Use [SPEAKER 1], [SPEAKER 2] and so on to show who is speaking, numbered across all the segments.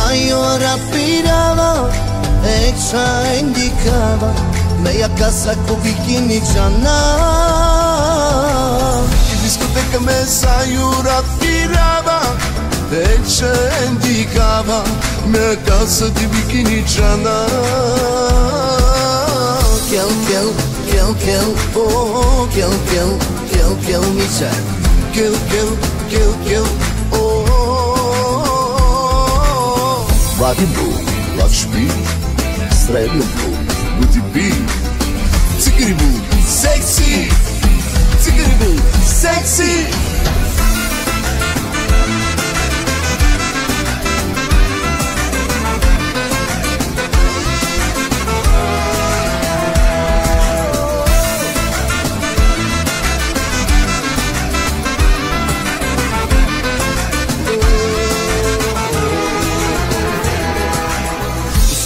[SPEAKER 1] Ajo rapirava e qa indikava meja casa ku bikini qana.
[SPEAKER 2] I diskoteca me ajo rapirava e qa indikava meja casa di bikini qana.
[SPEAKER 1] Kjell, kjell, kjell, kjell, oh, kjell, kjell, kjell, kjell, mi qaj.
[SPEAKER 2] Kjell, kjell, kjell, kjell,
[SPEAKER 1] Vati bu, vat shpi, srednju bu,
[SPEAKER 2] buti bi, cikiri bu, seksi, cikiri bu, seksi.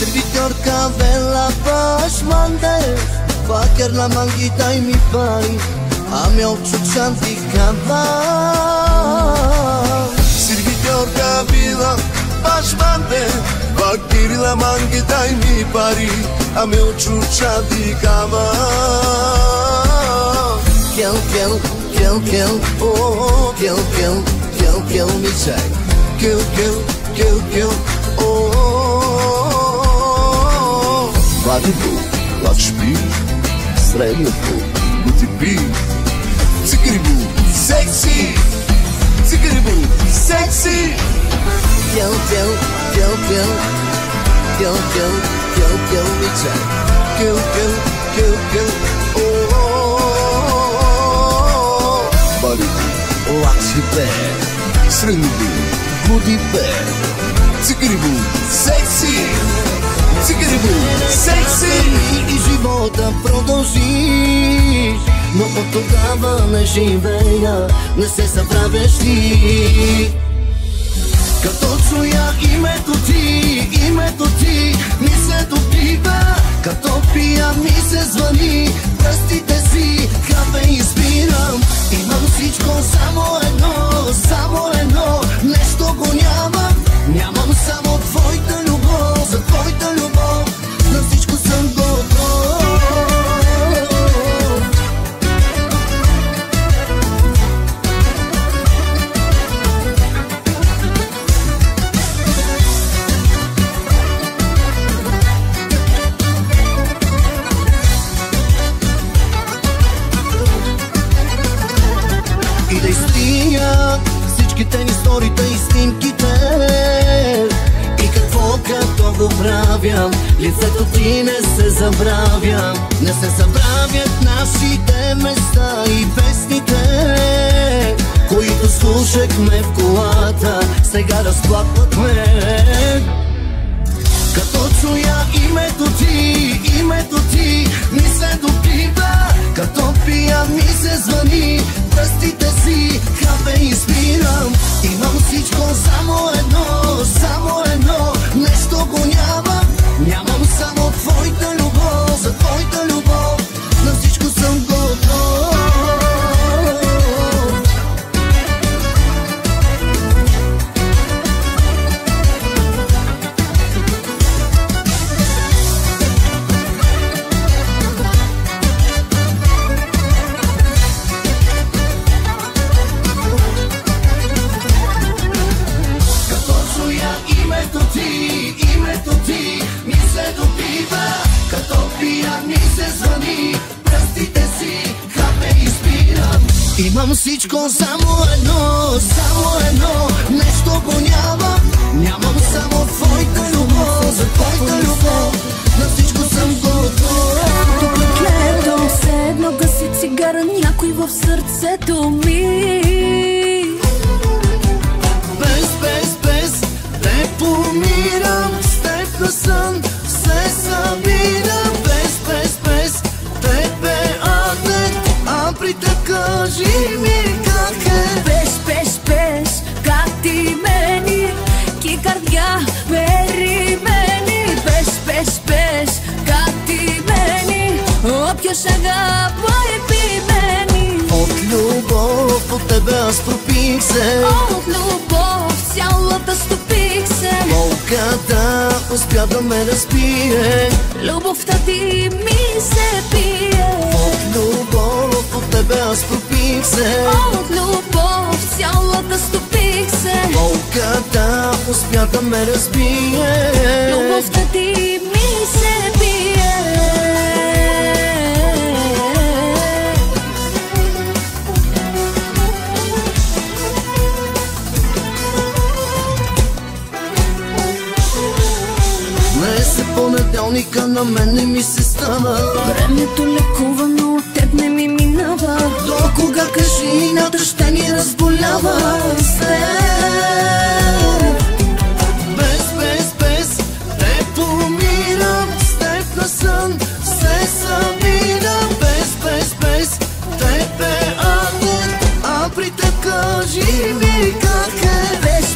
[SPEAKER 1] Servitorka bella pashmande Faker la mangita i mi pari A miał czuksanti kava.
[SPEAKER 2] Servitorka bila pashmande Faker la mangita i mi pari A miał czuksanti kava.
[SPEAKER 1] Kjell, kjell, kjell, kjell, oh, kjell, kjell, kjell, kjell, mi qaj.
[SPEAKER 2] Kjell, kjell, kjell, kjell,
[SPEAKER 1] Vati bu, vat shpi, srednju bu,
[SPEAKER 2] buti bi, cikiri bu, seksi, cikiri bu, seksi.
[SPEAKER 1] Kjell, kjell, kjell, kjell, kjell, kjell, kjell, kjell, mi qaj.
[SPEAKER 2] Kjell, kjell, kjell, kjell,
[SPEAKER 1] Vati bu, vat shpi,
[SPEAKER 2] srednju bu,
[SPEAKER 1] buti bi,
[SPEAKER 2] cikiri bu, seksi, cikiri bu, seksi.
[SPEAKER 1] И живота продължиш, но от тогава не живея, не се забравяш ли? Като чуя името ти ми се допива. Като пия ми се звъни, пръстите си капе избирам. Имам всичко, само едно, нещо го нямам. Нямам само твоята любов, за твоята любов на всичко съм готов. И да изтият всичките ни сторита и снимките. И какво като го правя, лицето ти не се забравя. Не се забравят нашите места и песните, които слушахме в колата, сега разплаквахме. Като чуя името ти ми се допива. Като пия ми се звъни, пръстите си капе избирам. Имам всичко, само едно, нещо го нямам. Нямам само твоята любов, за твоята любов на всичко съм готов. Името ти ми се допива. Като пия ми се звъни, пръстите си капе избирам. Имам всичко, само едно, нещо го нямам. Нямам само твоята любов, за твоята любов на всичко съм готов.
[SPEAKER 3] Тук гледам все едно гаси цигара някой в сърцето ми.
[SPEAKER 1] Без не помирам, с теб на сън се събирам. Без тебе а при теб кажи ми как е.
[SPEAKER 3] Без, как ти мени, ки кардя перимени. Без, как ти мени, опя шага пой мени.
[SPEAKER 1] От любов по тебе аз пропих се.
[SPEAKER 3] От любов цялата стопих се.
[SPEAKER 1] Болка успя да ме разбие.
[SPEAKER 3] Любовта ти ми се пие.
[SPEAKER 1] От любов от тебе аз пропих се.
[SPEAKER 3] От любов цялата стопих се.
[SPEAKER 1] Болката успя да ме разбие.
[SPEAKER 3] Любовта ти ми се пие.
[SPEAKER 1] Днес е понеделника, на мен не ми се става.
[SPEAKER 3] Времето лекува, но от теб не ми минава.
[SPEAKER 1] До кога, кажи, ната ще ни разболява. Без теб умирам, с теб на сън се събирам. Без теб е аден, а при теб кажи ми как е.
[SPEAKER 3] Без,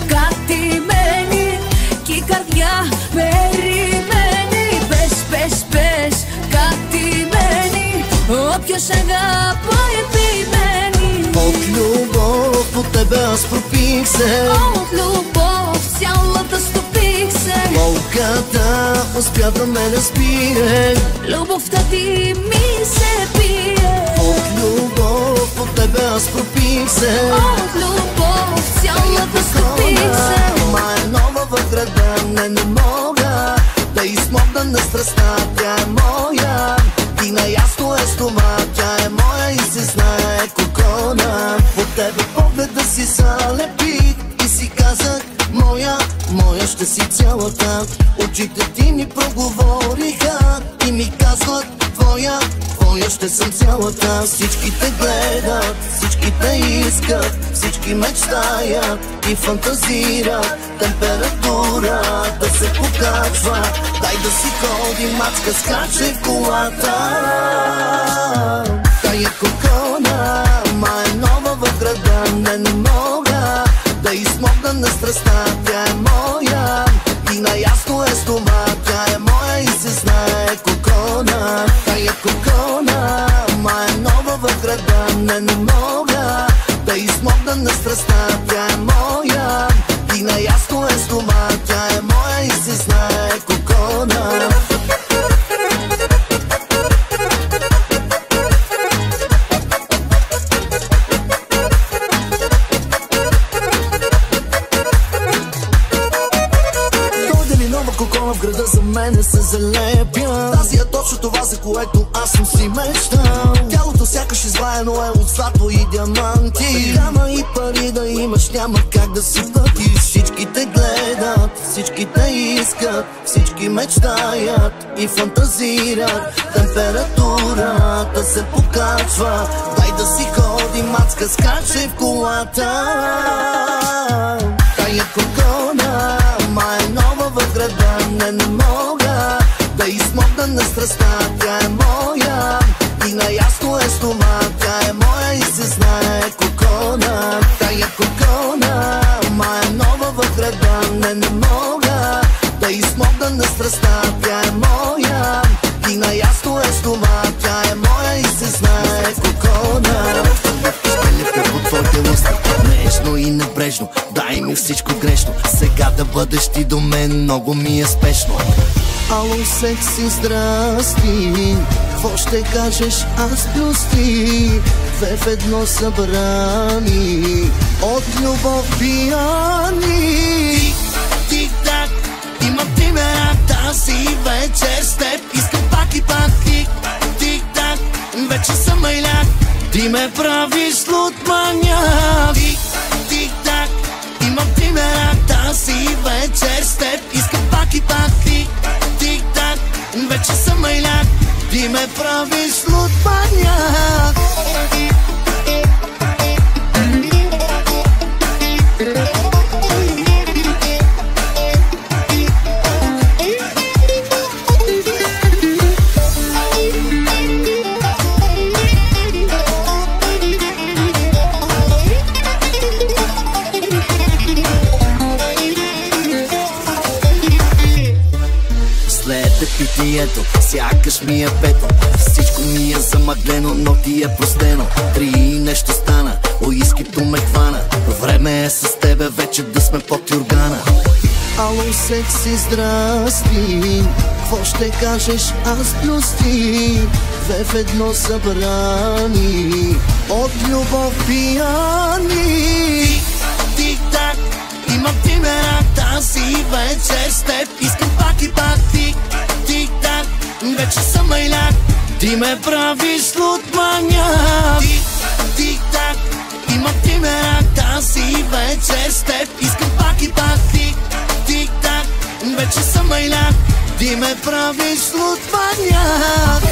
[SPEAKER 3] как ти мени, кикардя перимени. Без, как ти мени, опьяш агапа и пимени.
[SPEAKER 1] От любов от тебе аз пропих се.
[SPEAKER 3] От любов цялата стопих се.
[SPEAKER 1] Болката успя да ме разбие.
[SPEAKER 3] Любовта ти ми се пие.
[SPEAKER 1] От любов от тебе аз пропих се.
[SPEAKER 3] От любов цялата стопих се.
[SPEAKER 1] Ма е нова в града, не мога да измогна на страстта, тя е моя. И наясно е с това, тя е моя и се знае кокона. От тебе погледа си залепих и си казах, моя ще си цялата. Очите ти ми проговориха и ми казват, твоя ще съм цялата. Всички те гледат, всички те искат, всички мечтаят и фантазират. Температурата се покачва, дай да си ходи, мацка скаче в колата. Тая кокона, ма е нова в града, не мога да измогна на страстта, тя е моя. И наясно е с това, тя е моя и се знае кокона. Тая кокона, ма е нова в града, не мога да измогна на страстта, тя е моя. И наясно е с това, тя е моя и се знае кокона. В града за мене се залепя. Тази е точно това, за което аз съм си мечтал. Тялото сякаш изваяно е от злато и диаманти. Няма и пари да имаш, няма как да си платиш. Всички те гледат, всички те искат, всички мечтаят и фантазират. Температурата се покачва, дай да си ходи, мацка скаче в колата. Тая кокона, ма е нова в града, не мога да измогна на страстта, тя е моя. И наясно е с това, тя е моя и се знае кокона. Тая кокона, ма е нова в града, не мога да измогна на страстта, тя е моя. И наясно е с това, тя е моя и се знае кокона. Лепя по твоите уста, нежно и небрежно, дай ми всичко грешно. Сега да бъдеш ти до мен, много ми е спешно. Ало, секси, здрасти, какво ще кажеш, аз плюс ти? Две в едно събрани, от любов пияни. Тик-так, имам ти ме тази вечер с теб. Искам пак и пак, тик-так, вече съм майляк. Ти ме правиш луд маняк. Тик-так, имам ти ме тази вечер с теб. Искам пак и пак, тик-так, вече съм майляк. Ти ме правиш луд маняк. Питието, сякаш ми е пето. Всичко ми е замъглено, но ти е простено. Три нещо стана, уискито ме хвана. Време е с тебе вече да сме под юргана. Ало, секси, здрасти. Какво ще кажеш, аз плюс ти, две в едно събрани, от любов пияни. Тик-так, имам ти мерак тази вечер с теб. Искам пак и пак, тик-так, вече съм майляк, ти ме правиш луд маняк. Тик-так, имам ти мерак тази вечер с теб. Искам пак и пак, тик-так, вече съм майляк, ти ме правиш луд маняк.